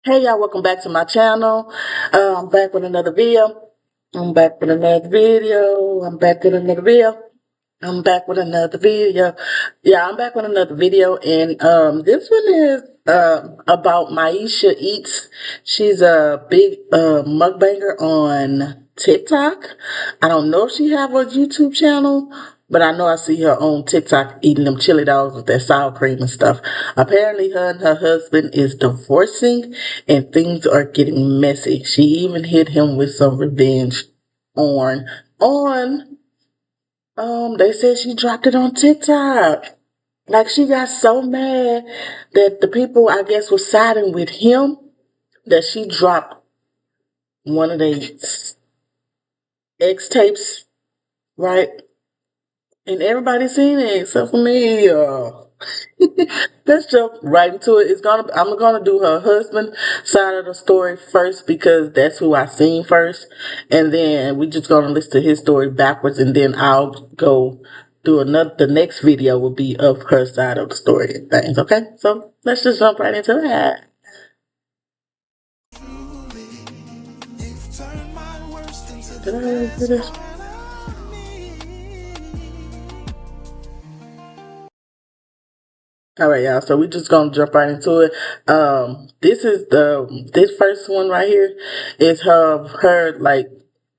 Hey y'all, welcome back to my channel. I'm back with another video. I'm back with another video. I'm back with another video. I'm back with another video. Yeah, I'm back with another video, and this one is about Maisha Eats. She's a big mukbanger on TikTok. I don't know if she have a YouTube channel, but I know I see her on TikTok eating them chili dogs with that sour cream and stuff. Apparently, her and her husband is divorcing, and things are getting messy. She even hit him with some revenge on they said she dropped it on TikTok. Like she got so mad that the people I guess was siding with him that she dropped one of the X tapes, right? And everybody seen it except for me. Let's jump right into it. I'm gonna do her husband side of the story first because that's who I seen first, and then we just gonna listen to his story backwards, and then I'll go do another. The next video will be of her side of the story and things. Okay, so let's just jump right into that. Did I do this? All right, y'all. So we just gonna jump right into it. This first one right here is her like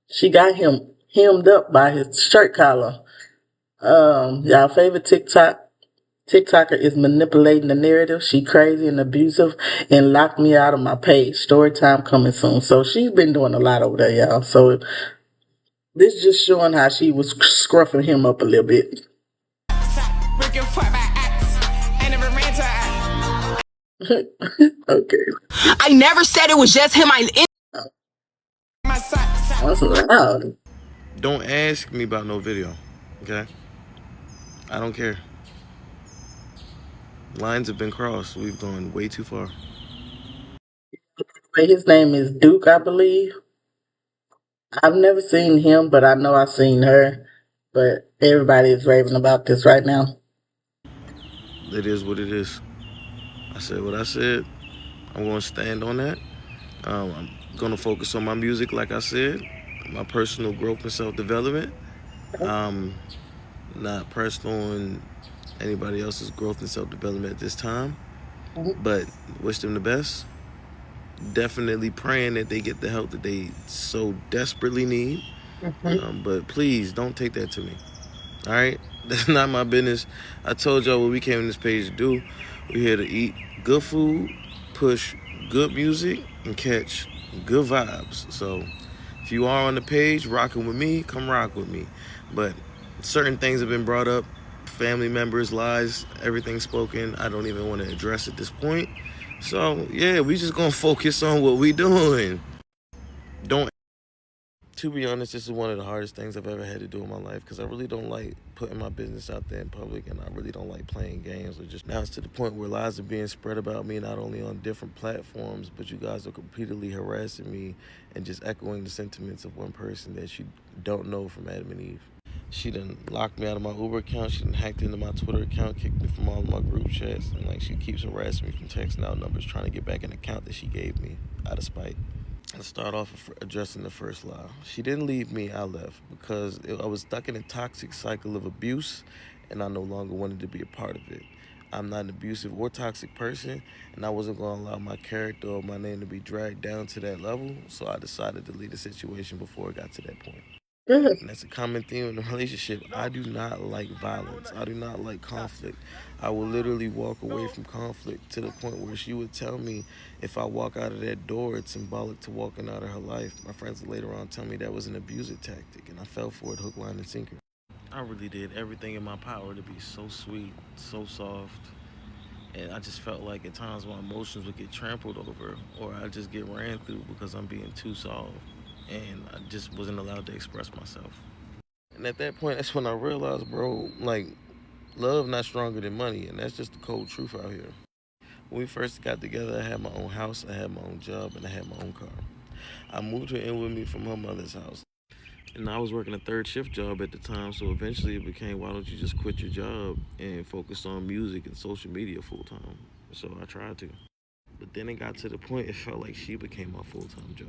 she got him hemmed up by his shirt collar. Y'all favorite TikToker is manipulating the narrative. She crazy and abusive and locked me out of my page. Story time coming soon. So she's been doing a lot over there, y'all. So this just showing how she was scruffing him up a little bit. Okay. I never said it was just him. That's loud. Don't ask me about no video, okay? I don't care. Lines have been crossed. We've gone way too far. His name is Duke, I believe. I've never seen him, but I know I've seen her. But everybody is raving about this right now. It is what it is. I said what I said. I'm going to stand on that. I'm going to focus on my music, like I said, my personal growth and self-development. Not pressed on anybody else's growth and self-development at this time, but wish them the best. Definitely praying that they get the help that they so desperately need. But please don't take that to me. All right, that's not my business. I told y'all what we came on this page to do. We're here to eat good food, push good music, and catch good vibes. So if you are on the page rocking with me, come rock with me. But certain things have been brought up, family members, lies, everything spoken. I don't even want to address at this point. So yeah, we just gonna focus on what we doing. Don't. To be honest, this is one of the hardest things I've ever had to do in my life because I really don't like putting my business out there in public, and I really don't like playing games. Or just now it's to the point where lies are being spread about me, not only on different platforms, but you guys are repeatedly harassing me and just echoing the sentiments of one person that you don't know from Adam and Eve. She done locked me out of my Uber account. She done hacked into my Twitter account, kicked me from all of my group chats, and like she keeps harassing me from texting out numbers, trying to get back an account that she gave me out of spite. Let's start off addressing the first lie. She didn't leave me, I left because I was stuck in a toxic cycle of abuse and I no longer wanted to be a part of it. I'm not an abusive or toxic person, and I wasn't going to allow my character or my name to be dragged down to that level, so I decided to leave the situation before it got to that point. Good. And that's a common theme in a relationship. I do not like violence. I do not like conflict. I will literally walk away from conflict to the point where she would tell me if I walk out of that door, it's symbolic to walking out of her life. My friends would later on tell me that was an abusive tactic, and I fell for it hook, line, and sinker. I really did everything in my power to be so sweet, so soft, and I just felt like at times my emotions would get trampled over, or I just get ran through because I'm being too soft, and I just wasn't allowed to express myself. And at that point, that's when I realized, bro, like, love not stronger than money, and that's just the cold truth out here. When we first got together, I had my own house, I had my own job, and I had my own car. I moved her in with me from her mother's house. And I was working a third shift job at the time, so eventually it became, why don't you just quit your job and focus on music and social media full time? So I tried to. But then it got to the point it felt like she became my full-time job.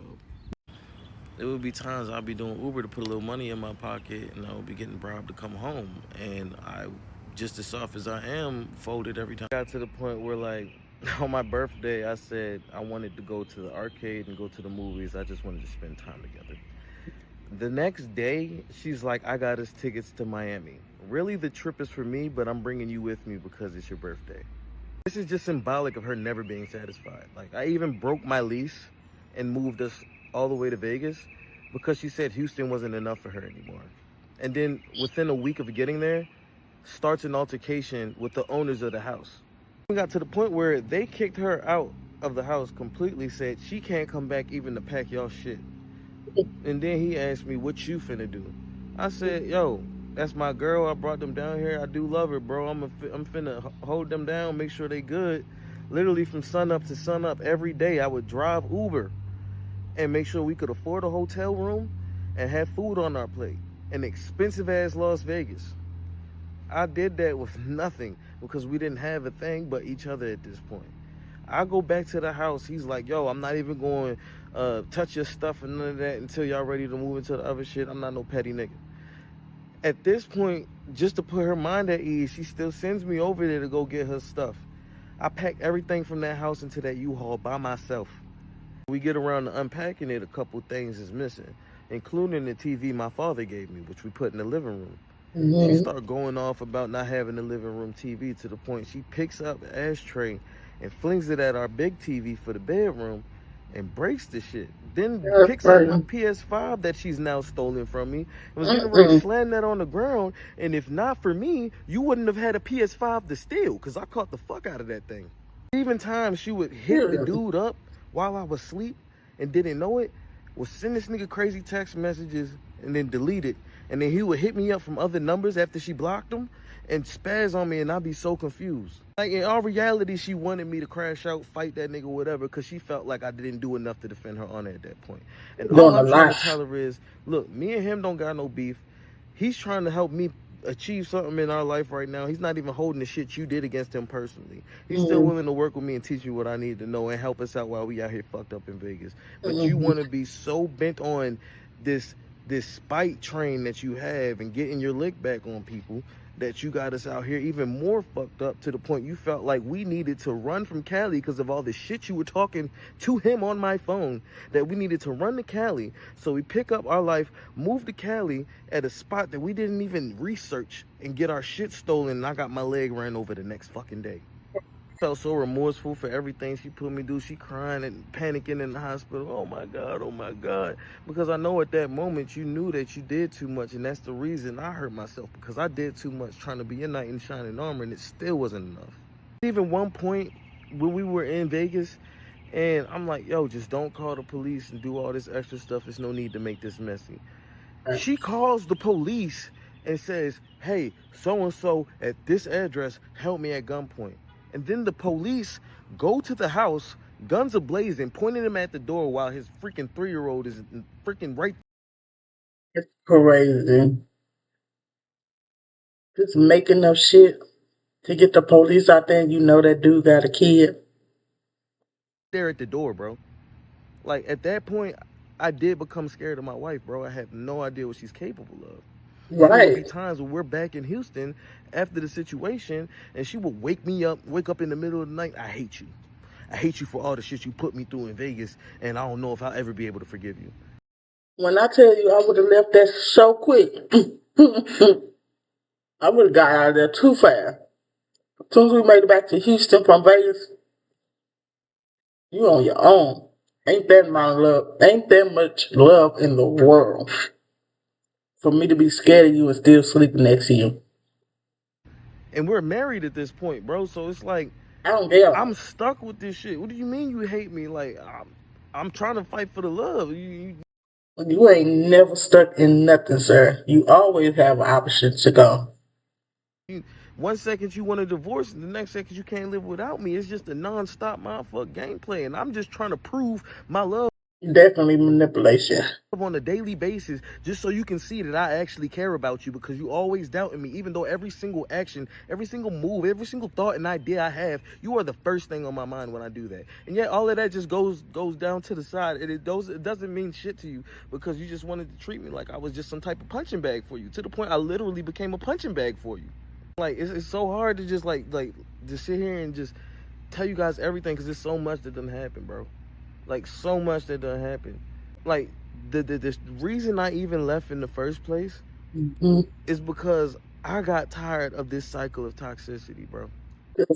There would be times I'd be doing Uber to put a little money in my pocket, and I would be getting bribed to come home. And I, just as soft as I am, folded every time. Got to the point where, like, on my birthday, I said I wanted to go to the arcade and go to the movies. I just wanted to spend time together. The next day, she's like, I got us tickets to Miami. Really, the trip is for me, but I'm bringing you with me because it's your birthday. This is just symbolic of her never being satisfied. Like, I even broke my lease and moved us all the way to Vegas because she said Houston wasn't enough for her anymore. And then within a week of getting there, starts an altercation with the owners of the house. We got to the point where they kicked her out of the house completely, said she can't come back even to pack y'all shit. And then he asked me, what you finna do? I said, yo, that's my girl. I brought them down here. I do love her, bro. I'm finna hold them down, make sure they good. Literally from sun up to sun up every day, I would drive Uber and make sure we could afford a hotel room and have food on our plate in expensive ass Las Vegas. I did that with nothing because we didn't have a thing but each other at this point. I go back to the house. He's like, yo, I'm not even going to touch your stuff and none of that until y'all ready to move into the other shit. I'm not no petty nigga. At this point, just to put her mind at ease, she still sends me over there to go get her stuff. I packed everything from that house into that U-Haul by myself. We get around to unpacking it, a couple things is missing, including the TV my father gave me, which we put in the living room. She started going off about not having the living room TV to the point she picks up the ashtray and flings it at our big TV for the bedroom and breaks the shit. Then picks up my PS5 that she's now stolen from me and was getting ready to slam that on the ground. And if not for me, you wouldn't have had a PS5 to steal because I caught the fuck out of that thing. Even times she would hit the dude up while I was asleep and didn't know it, would send this nigga crazy text messages and then delete it. And then he would hit me up from other numbers after she blocked them and spaz on me, and I'd be so confused. Like, in all reality, she wanted me to crash out, fight that nigga, whatever, because she felt like I didn't do enough to defend her honor at that point. And all I'm trying to tell her is, look, me and him don't got no beef. He's trying to help me achieve something in our life right now. He's not even holding the shit you did against him personally. He's still willing to work with me and teach me what I need to know and help us out while we out here fucked up in Vegas. But you want to be so bent on this spite train that you have and getting your lick back on people that you got us out here even more fucked up to the point you felt like we needed to run from Cali because of all the shit you were talking to him on my phone, that we needed to run to Cali. So we pick up our life, move to Cali at a spot that we didn't even research and get our shit stolen, and I got my leg ran over the next fucking day. Felt so remorseful for everything she put me through. She crying and panicking in the hospital. Oh my God. Because I know at that moment you knew that you did too much, and that's the reason I hurt myself, because I did too much trying to be your knight in shining armor, and it still wasn't enough. Even one point when we were in Vegas, and I'm like, yo, just don't call the police and do all this extra stuff. There's no need to make this messy. She calls the police and says, hey, so-and-so at this address held me at gunpoint. And then the police go to the house, guns ablazing, pointing him at the door while his freaking 3-year-old is freaking right. It's crazy. Just making up shit to get the police out there, and you know that dude got a kid. There at the door, bro. Like, at that point, I did become scared of my wife, bro. I had no idea what she's capable of. Right. There would be times when we're back in Houston after the situation, and she would wake up in the middle of the night. I hate you. I hate you for all the shit you put me through in Vegas, and I don't know if I'll ever be able to forgive you. When I tell you I would have left that so quick, I would have got out of there too fast. As soon as we made it back to Houston from Vegas, you on your own. Ain't that much love in the world for me to be scared of you and still sleeping next to you. And we're married at this point, bro. So it's like, I don't care. I'm stuck with this shit. What do you mean you hate me? Like, I'm trying to fight for the love. You ain't never stuck in nothing, sir. You always have an option to go. One second you want a divorce, and the next second you can't live without me. It's just a non-stop motherfucker gameplay, and I'm just trying to prove my love. Definitely manipulation. On a daily basis, just so you can see that I actually care about you, because you always doubting me, even though every single action, every single move, every single thought and idea I have, you are the first thing on my mind when I do that. And yet all of that just goes down to the side, and it doesn't mean shit to you, because you just wanted to treat me like I was just some type of punching bag for you, to the point I literally became a punching bag for you. Like, it's so hard to just like just sit here and just tell you guys everything, because there's so much that doesn't happen, bro. Like, so much that doesn't happen. Like, the reason I even left in the first place is because I got tired of this cycle of toxicity, bro.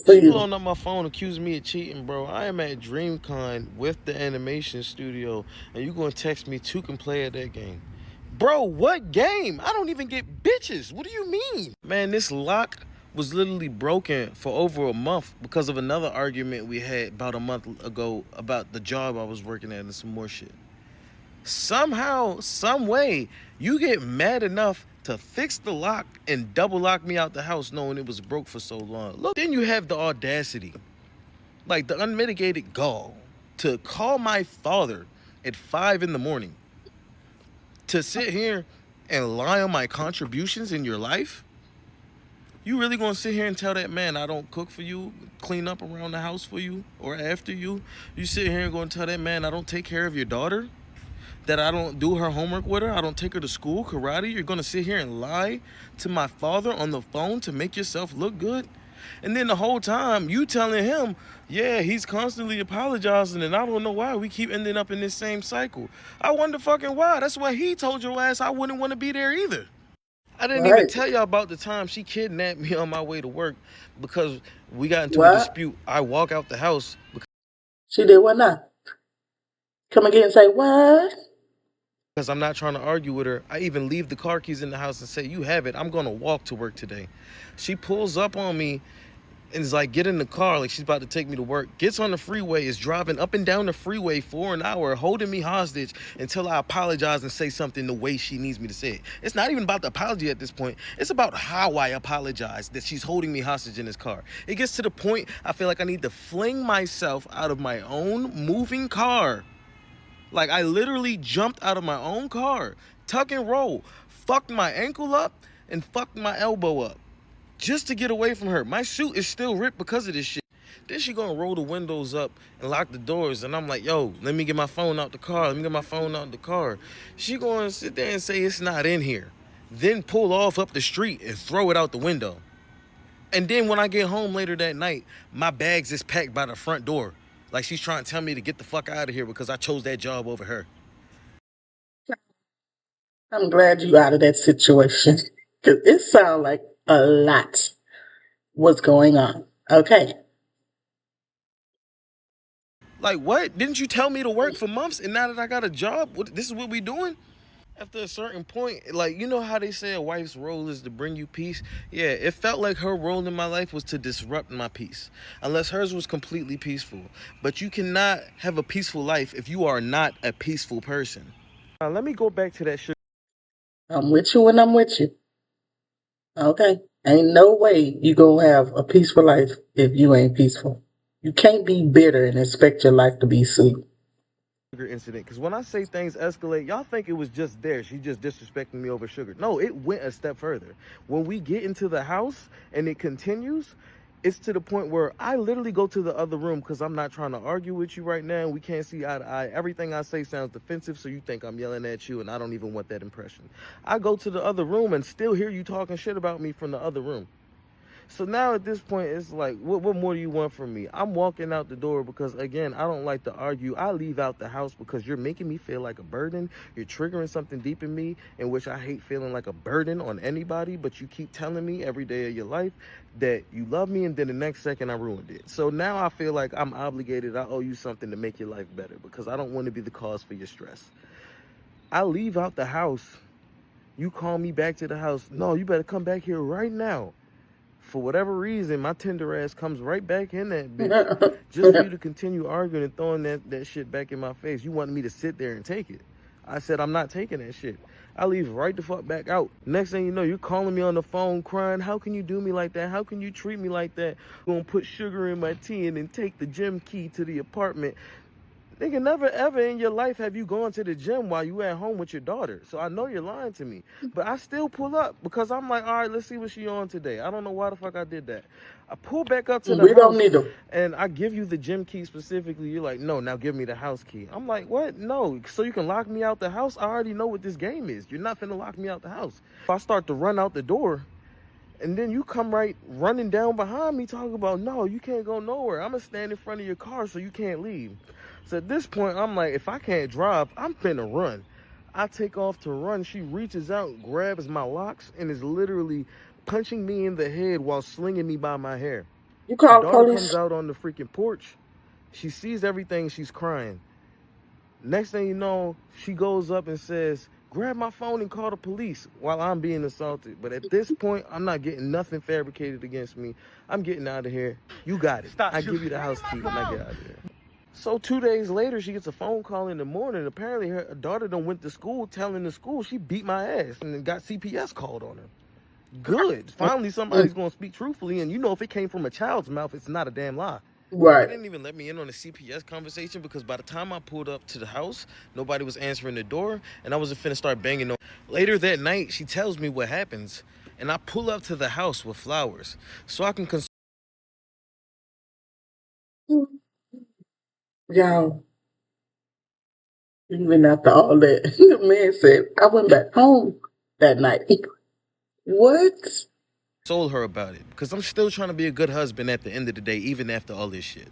She blowing up my phone, accusing me of cheating, bro. I am at DreamCon with the animation studio, and you gonna text me two can play at that game. Bro, what game? I don't even get bitches. What do you mean? Man, this lock was literally broken for over a month because of another argument we had about a month ago about the job I was working at and some more shit. Somehow, some way, you get mad enough to fix the lock and double lock me out the house knowing it was broke for so long. Look, then you have the audacity, like the unmitigated gall, to call my father at 5 in the morning to sit here and lie on my contributions in your life. You really gonna sit here and tell that man I don't cook for you, clean up around the house for you, or after you? You sit here and gonna tell that man I don't take care of your daughter? That I don't do her homework with her, I don't take her to school, karate? You're gonna sit here and lie to my father on the phone to make yourself look good? And then the whole time you telling him, yeah, he's constantly apologizing, and I don't know why we keep ending up in this same cycle. I wonder fucking why. That's why he told your ass I wouldn't want to be there either. I didn't even tell y'all about the time she kidnapped me on my way to work because we got into a dispute. I walk out the house. She did what now? Come again and say what? Because I'm not trying to argue with her. I even leave the car keys in the house and say, you have it. I'm going to walk to work today. She pulls up on me and is like, get in the car, like she's about to take me to work. Gets on the freeway, is driving up and down the freeway for an hour, holding me hostage until I apologize and say something the way she needs me to say it. It's not even about the apology at this point. It's about how I apologize that she's holding me hostage in this car. It gets to the point I feel like I need to fling myself out of my own moving car. Like, I literally jumped out of my own car, tuck and roll, fucked my ankle up and fucked my elbow up just to get away from her. My suit is still ripped because of this shit. Then she gonna roll the windows up and lock the doors, and I'm like, yo, let me get my phone out the car. Let me get my phone out the car. She gonna sit there and say it's not in here, then pull off up the street and throw it out the window. And then when I get home later that night, my bags is packed by the front door. Like she's trying to tell me to get the fuck out of here because I chose that job over her. I'm glad you out of that situation. Because it sounds like a lot was going on. Okay. Like, what? Didn't you tell me to work for months, and now that I got a job, this is what we doing? After a certain point, like, you know how they say a wife's role is to bring you peace? Yeah, it felt like her role in my life was to disrupt my peace, unless hers was completely peaceful. But you cannot have a peaceful life if you are not a peaceful person. Now, let me go back to that shit. I'm with you when I'm with you. Okay. Ain't no way you gonna have a peaceful life if you ain't peaceful. You can't be bitter and expect your life to be sweet. Incident, because when I say things escalate, y'all think it was just there, she just disrespecting me over sugar. No, it went a step further. When we get into the house and it continues, it's to the point where I literally go to the other room because I'm not trying to argue with you right now. We can't see eye to eye. Everything I say sounds defensive, so you think I'm yelling at you, and I don't even want that impression. I go to the other room and still hear you talking shit about me from the other room. So now at this point, it's like, what more do you want from me? I'm walking out the door because, again, I don't like to argue. I leave out the house because you're making me feel like a burden. You're triggering something deep in me, in which I hate feeling like a burden on anybody, but you keep telling me every day of your life that you love me, and then the next second I ruined it. So now I feel like I'm obligated. I owe you something to make your life better because I don't want to be the cause for your stress. I leave out the house. You call me back to the house. No, you better come back here right now. For whatever reason, my tender ass comes right back in that bitch just for you to continue arguing and throwing that shit back in my face. You wanted me to sit there and take it. I said, I'm not taking that shit. I leave right the fuck back out. Next thing you know, you're calling me on the phone crying, how can you do me like that? How can you treat me like that? You're gonna put sugar in my tea and then take the gym key to the apartment. Nigga, never ever in your life have you gone to the gym while you at home with your daughter. So I know you're lying to me. But I still pull up because I'm like, all right, let's see what she on today. I don't know why the fuck I did that. I pull back up to the We don't house need them. and I give you the gym key specifically. You're like, no, now give me the house key. I'm like, what? No, so you can lock me out the house? I already know what this game is. You're not finna lock me out the house. If I start to run out the door, and then you come right running down behind me talking about, no, you can't go nowhere. I'm going to stand in front of your car so you can't leave. So at this point, I'm like, if I can't drive, I'm finna run. I take off to run. She reaches out, grabs my locks, and is literally punching me in the head while slinging me by my hair. You My call the daughter police? comes out on the freaking porch. She sees everything. She's crying. Next thing you know, she goes up and says, grab my phone and call the police while I'm being assaulted. But at this point, I'm not getting nothing fabricated against me. I'm getting out of here. You got it. I give you the house key and I get out of there. So 2 days later, she gets a phone call in the morning. Apparently, her daughter done went to school telling the school she beat my ass and then got CPS called on her. Good. Finally, somebody's going to speak truthfully. And you know, if it came from a child's mouth, it's not a damn lie. They Right. didn't even let me in on the CPS conversation because by the time I pulled up to the house, nobody was answering the door, and I wasn't finna start banging on. Later that night, she tells me what happens, and I pull up to the house with flowers so I can Y'all, even after all that, the man said, I went back home that night. What? console her about it because I'm still trying to be a good husband at the end of the day, even after all this shit.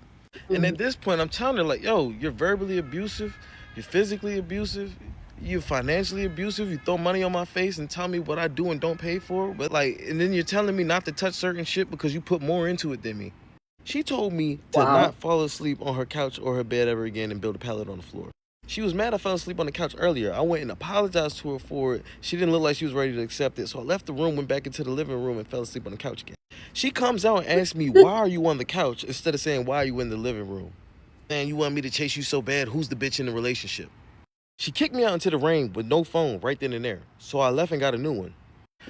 And at this point, I'm telling her, like, yo, you're verbally abusive, you're physically abusive, you're financially abusive, you throw money on my face and tell me what I do and don't pay for. But, like, and then you're telling me not to touch certain shit because you put more into it than me. She told me to Wow. not fall asleep on her couch or her bed ever again and build a pallet on the floor. She was mad I fell asleep on the couch earlier. I went and apologized to her for it. She didn't look like she was ready to accept it. So I left the room, went back into the living room, and fell asleep on the couch again. She comes out and asks me, why are you on the couch? Instead of saying, why are you in the living room? Man, you want me to chase you so bad? Who's the bitch in the relationship? She kicked me out into the rain with no phone right then and there. So I left and got a new one.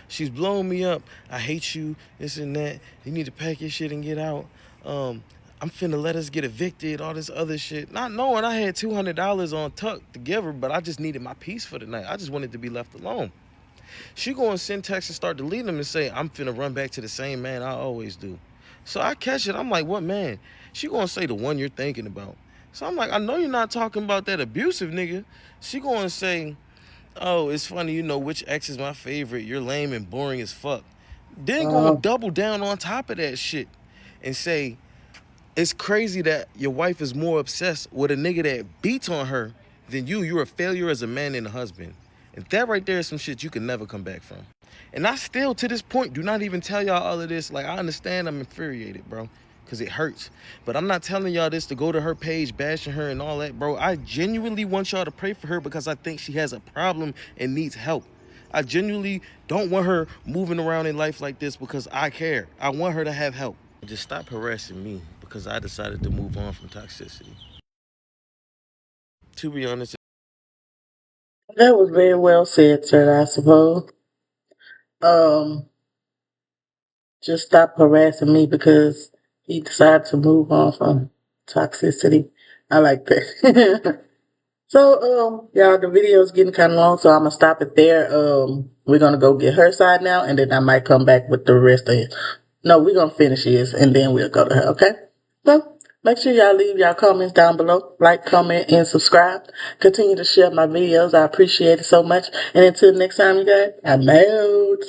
She's blowing me up. I hate you, this and that. You need to pack your shit and get out. I'm finna let us get evicted, all this other shit. Not knowing I had $200 on tuck to give her, but I just needed my peace for the night. I just wanted to be left alone. She gonna send texts and start deleting them and say, I'm finna run back to the same man I always do. So I catch it. I'm like, what man? She gonna say the one you're thinking about. So I'm like, I know you're not talking about that abusive nigga. She gonna say, oh, it's funny, you know, which ex is my favorite. You're lame and boring as fuck. Then gonna double down on top of that shit and say, it's crazy that your wife is more obsessed with a nigga that beats on her than you. You're a failure as a man and a husband. And that right there is some shit you can never come back from. And I still, to this point, do not even tell y'all all of this. Like, I understand I'm infuriated, bro, because it hurts. But I'm not telling y'all this to go to her page, bashing her and all that, bro. I genuinely want y'all to pray for her because I think she has a problem and needs help. I genuinely don't want her moving around in life like this because I care. I want her to have help. Just stop harassing me because I decided to move on from toxicity. To be honest, That was very well said, sir, I suppose. Um, just stop harassing me because he decided to move on from toxicity. I like that. So, y'all, the video is getting kind of long, so I'm gonna stop it there. We're gonna go get her side now, and then I might come back with the rest of it. No, we're gonna finish his, and then we'll go to her, okay? So, make sure y'all leave y'all comments down below. Like, comment, and subscribe. Continue to share my videos. I appreciate it so much. And until next time, you guys, I'm out.